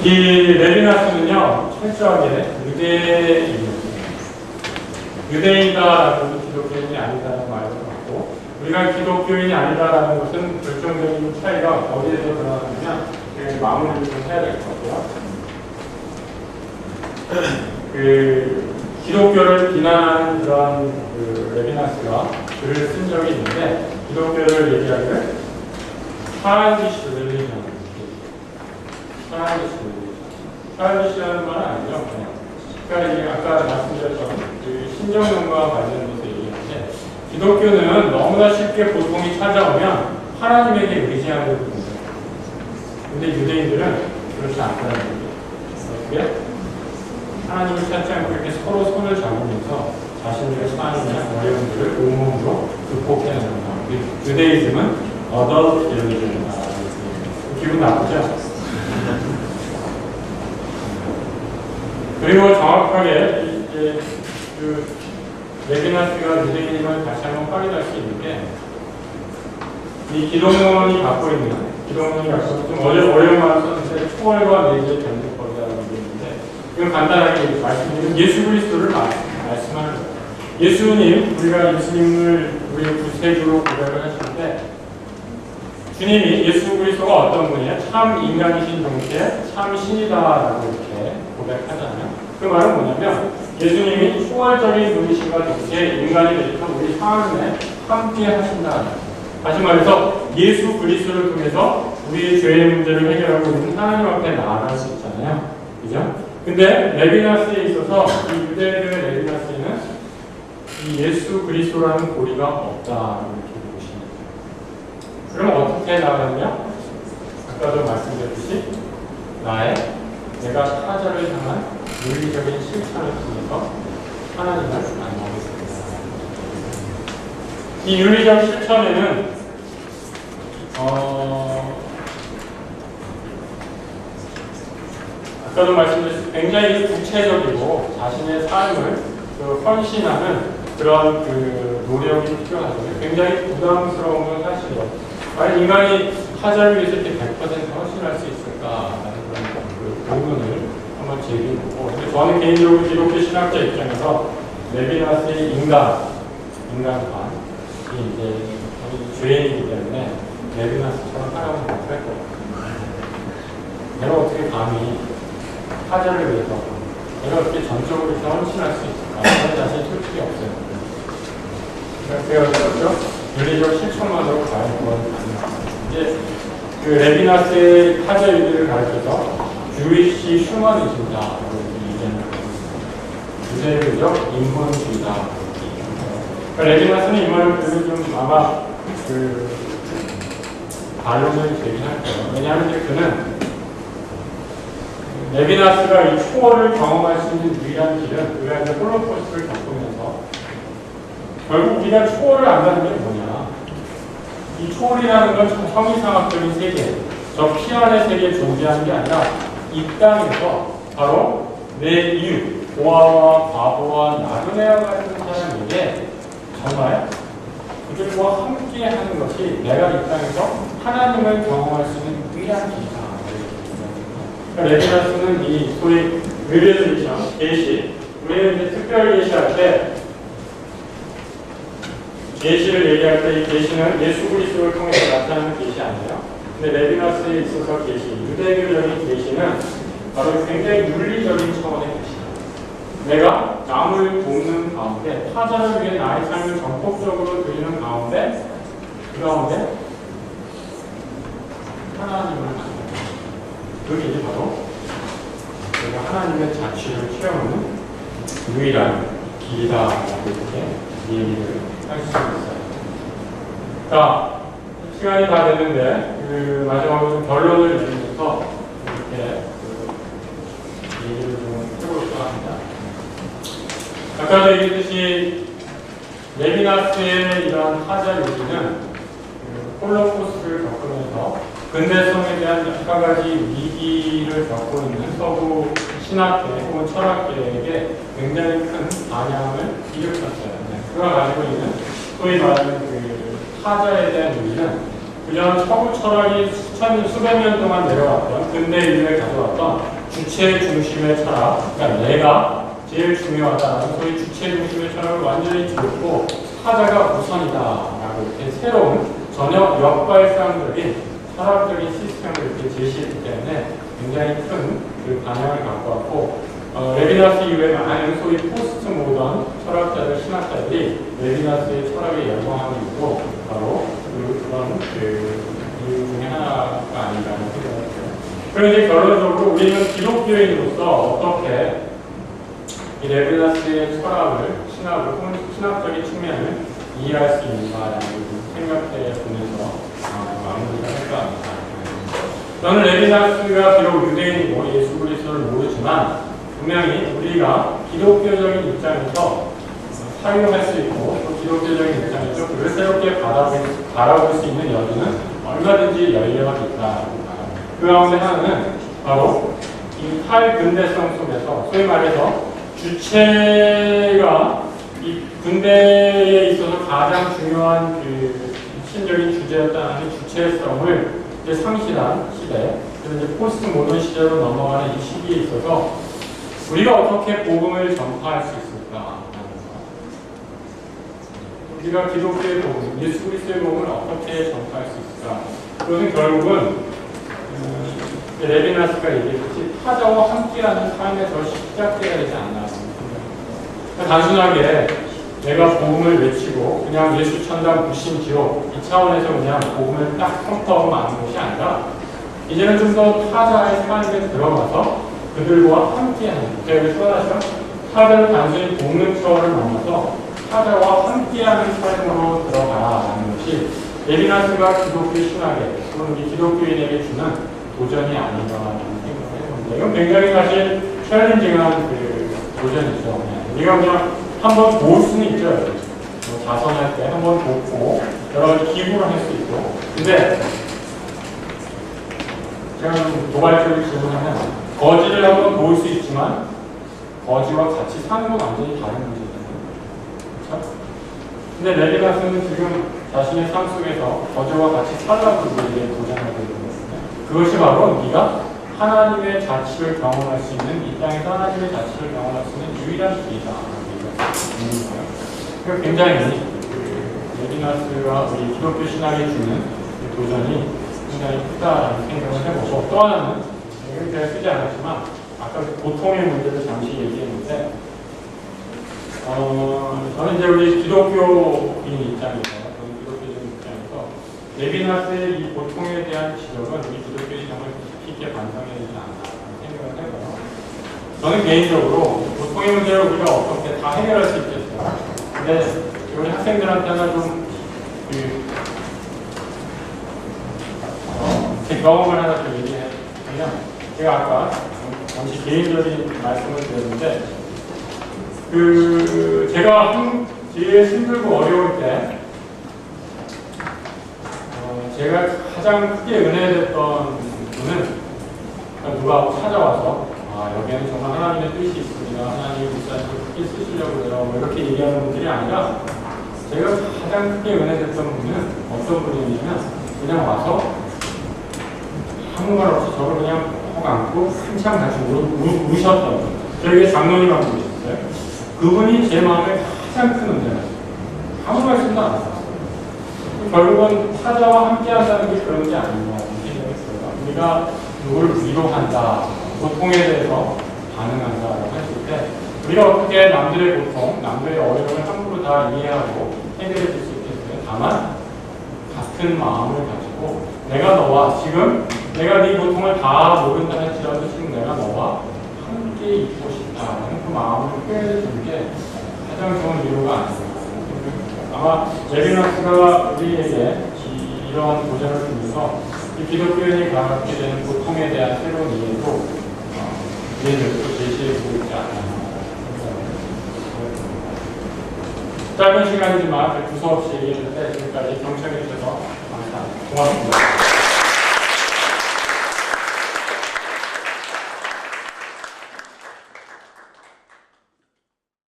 이 레비나스는요, 철저하게 유대인이다라는 기독교인이 아니다라는 말을 갖고, 우리가 기독교인이 아니다라는 것은 결정적인 차이가 어디에서 드러나느냐, 마무리를 좀 해야 될 것 같고요. 기독교를 비난하는 그런 레비나스가 글을 쓴 적이 있는데, 기독교를 얘기하기를 childish religion, childish라는 말은 아니죠. 그러니까 이게 아까 말씀드렸던 신정론과 관련돼서 얘기하는데, 기독교는 너무나 쉽게 고통이 찾아오면 하나님에게 의지하는 겁니다. 근데 유대인들은 그렇지 않다는 거죠. 어떻게? 하나님을 찾지 않고 이렇게 서로 손을 잡으면서 자신들의 삶이나 어려움들을 온몸으로 극복해내는 겁니다. 유대이즘은 adult religion이다. 기분 나쁘죠? 그리고 정확하게 이제 레비나스가 유대인임을 다시 한번 확인할 수 있는 게, 이 기독론이 갖고 있는 좀 어려운 말을 썼는데 초월과 내지의 변증법이라는 게 있는데, 이건 간단하게 말씀드리면 예수 그리스도를 말씀하는 거예요. 예수님, 우리가 예수님을 우리의 구세주로 고백을 하시는데, 주님이 예수 그리스도가 어떤 분이에요? 참 인간이신 동시에 참 신이다라고 이렇게 고백하잖아요. 그 말은 뭐냐면, 예수님이 초월적인 분이신과 동시에 인간이 되셔서 우리 삶에 함께 하신다. 다시 말해서 예수 그리스도를 통해서 우리의 죄의 문제를 해결하고 있는 하나님 앞에 나아갈 수 있잖아요. 그죠? 근데 레비나스에 있어서 이 유대교의 레비나스에는 이 예수 그리스도라는 고리가 없다 이렇게 보시면 돼요. 그럼 어떻게 나가느냐? 아까도 말씀드렸듯이 내가 타자를 향한 윤리적인 실천을 통해서 하나님을 만나겠습니다. 이 윤리적 실천에는 아까도 말씀드렸듯이 굉장히 구체적이고 자신의 삶을 헌신하는 그런 노력이 필요하잖아요. 굉장히 부담스러운 건 사실이에요. 과연 인간이 타자를 위해서 이렇게 100% 헌신할 수 있을까라는 그런 고민을 한번 제기해보고, 근데 저는 개인적으로 기독교 신학자 입장에서 레비나스의 인간관이 이제 죄인이기 때문에 레비나스처럼 하려고 못할 거예요. 내가 어떻게 감히 타자를 위해서 내가 어떻게 전적으로 이렇게 헌신할 수 있을까? 저는 자신이 솔직히 없어요. 그러니까 제가 그렇죠? 윤리적 실천만으로 과연 그건 가능합니다. 이제 레비나스의 타자 유대를 가르쳐서 주위시 휴머니즘이다. 유대교적 인본주의다. 그러니까 레비나스는 이 말을 들으면 좀 아마 반론을 제기할 거예요. 왜냐하면 이제 그는 레비나스가 이 초월을 경험할 수 있는 유일한 길은 우리가 이제 홀로코스트를 겪으면서 결국 우리가 초월을 안다는 게 뭐냐? 이 초월이라는 건 형이상학적인 세계, 저 피 안의 세계에 존재하는 게 아니라 이 땅에서 바로 내 이웃, 고아와 바보와 나그네와 같은 사람에게 정말 그들과 함께 하는 것이 내가 이 땅에서 하나님을 경험할 수 있는 유일한 길이다. 그러니까 레비나스는 이 소위 의뢰들이죠. 계시. 우리는 이제 특별 계시할 때, 계시를 얘기할 때 이 계시는 예수 그리스도를 통해서 나타나는 계시 아니에요. 근데 레비나스에 있어서 계시, 유대교적인 계시는 바로 굉장히 윤리적인 차원의 계시다. 내가 남을 돕는 가운데, 타자를 위해 나의 삶을 전폭적으로 드리는 가운데, 그 가운데 하나님을 만나. 그게 이제 바로 내가 하나님의 자취를 체험하는 유일한 길이다라고 이렇게 얘기를 할 수 있어요. 자, 시간이 다 됐는데 마지막으로 좀 결론을 내리면서 이렇게 얘기를 좀 해볼까 합니다. 아까도 얘기했듯이 레비나스의 이러한 타자 요지는 홀로코스트를 겪으면서 근대성에 대한 여러 가지 위기를 겪고 있는 서구 신학계 혹은 철학계에게 굉장히 큰 반향을 일으켰어요. 그가 가지고 있는 소위 말하는 타자에 대한 의미는 그냥 서구 철학이 수백 년 동안 내려왔던 근대 인류에 가져왔던 주체 중심의 철학, 그러니까 내가 제일 중요하다라는 소위 주체 중심의 철학을 완전히 줬고 타자가 우선이다라고 이렇게 새로운 전혀 역발상적인 철학적인 시스템을 이렇게 제시했기 때문에 굉장히 큰 그 반향을 갖고 왔고 레비나스 이후에 많은 소위 포스트 모던 철학자들, 신학자들이 레비나스의 철학에 열광하고 있고 바로 그런 이유 중에 하나가 아닌가 생각을 해요. 그럼 이제 결론적으로 우리는 기독교인으로서 어떻게 이 레비나스의 철학을, 신학을, 혹은 신학적인 측면을 이해할 수 있는가라는 생각해 보면서 마무리를 할까 합니다. 저는 레비나스가 비록 유대인이고 예수 그리스도를 모르지만 분명히 우리가 기독교적인 입장에서 사용할 수 있고 또 기독교적인 입장에서 그를 새롭게 바라볼 수 있는 여지는 얼마든지 열려 있다. 그 가운데 하나는 바로 이 탈근대성 속에서 소위 말해서 주체가 이 근대에 있어서 가장 중요한 그 핵심적인 주제였다는 주체성을 이제 상실한 시대, 그래서 이제 포스트 모던 시대로 넘어가는 이 시기에 있어서 우리가 어떻게 복음을 전파할 수 있을까? 우리가 기독교의 복음, 예수 그리스도의 복음을 어떻게 전파할 수 있을까? 그것은 결국은 레비나스가 얘기했듯이 타자와 함께하는 삶에서 시작돼야 되지 않나 생각합니다. 단순하게 내가 복음을 외치고 그냥 예수 천당 불신 지옥 이 차원에서 그냥 복음을 딱 선포하고 마는 것이 아니라 이제는 좀 더 타자의 삶에 들어가서 그들과 함께하는, 제가 여기 써놨죠? 타자를 단순히 돕는 처를 넘어서 타자와 함께하는 삶으로 들어가라는 것이 레비나스가 기독교 신학에 또는 우리 기독교인에게 주는 도전이 아닌가라는 생각을 해봅니다. 이건 굉장히 사실 챌린징한 그 도전이죠. 우리가 그냥 한번 도울 수는 있죠. 뭐 자선할 때 한번 돕고 여러 가지 기부를 할 수 있고. 근데 제가 좀 도발적으로 질문하면 거지를 한번 도울 수 있지만 거지와 같이 사는 건 완전히 다른 문제잖아요. 그렇죠? 근데 레비나스는 지금 자신의 삶 속에서 거지와 같이 살라고 우리에게 도전하고 있는 거거든요. 그것이 바로 네가 하나님의 자치를 경험할 수 있는, 이 땅에서 하나님의 자치를 경험할 수 있는 유일한 길이다. 그러니까 굉장히 레비나스가 우리 기독교 신학에 주는 도전이 굉장히 크다라는 생각을 해보고, 또 하나는 이건 제가 쓰지 않았지만 아까 고통의 문제를 잠시 얘기했는데 저는 이제 우리 기독교인 입장에서, 저는 기독교적인 입장에서 레비나스의 이 고통에 대한 지적은 우리 기독교인이 정말 깊이 있게 반성해야 되지 않나라는 생각을 해봐요. 저는 개인적으로 고통의 문제를 우리가 어떻게 다 해결할 수 있겠어요. 근데 우리 학생들한테는 좀 제 경험을 하나 좀 얘기하면, 제가 아까 잠시 개인적인 말씀을 드렸는데 제가 제일 힘들고 어려울 때 제가 가장 크게 은혜됐던 분은 누가 찾아와서 여기에는 정말 하나님의 뜻이 있습니다. 하나님이 목사님을 크게 쓰시려고 해요. 뭐 이렇게 얘기하는 분들이 아니라 제가 가장 크게 은혜됐던 분은 어떤 분이냐면 그냥 와서 아무 말 없이 저를 그냥 꼭 안고 한참 같이 우셨던 분. 저에게 장로님 한 분이 있었어요. 그분이 제 마음에 가장 큰 은혜였어요. 아무 말씀도 안 했어요. 결국은 타자와 함께 한다는 게 그런 게 아닌가 생각했어요. 우리가 누구를 위로한다, 고통에 대해서 반응한다라고 했을 때 우리가 어떻게 남들의 고통, 남들의 어려움을 함부로 다 이해하고 해결해 줄 수 있겠어요? 다만 같은 마음을 가지고 내가 너와 지금 내가 네 고통을 다 모른다 할지라도 지금 내가 너와 함께 있고 싶다라는 그 마음을 표현해 주는 게 가장 좋은 위로가 아닐까. 아마 레비나스가 우리에게 이러한 도전을 주면서 이 기독교인이 갖게 되는 고통에 대한 새로운 이해도 이해를 또 제시해주고 있지 않나. 짧은 시간이지만 두서없이 얘기했는데 지금까지 경청해 주셔서 감사합니다. 고맙습니다.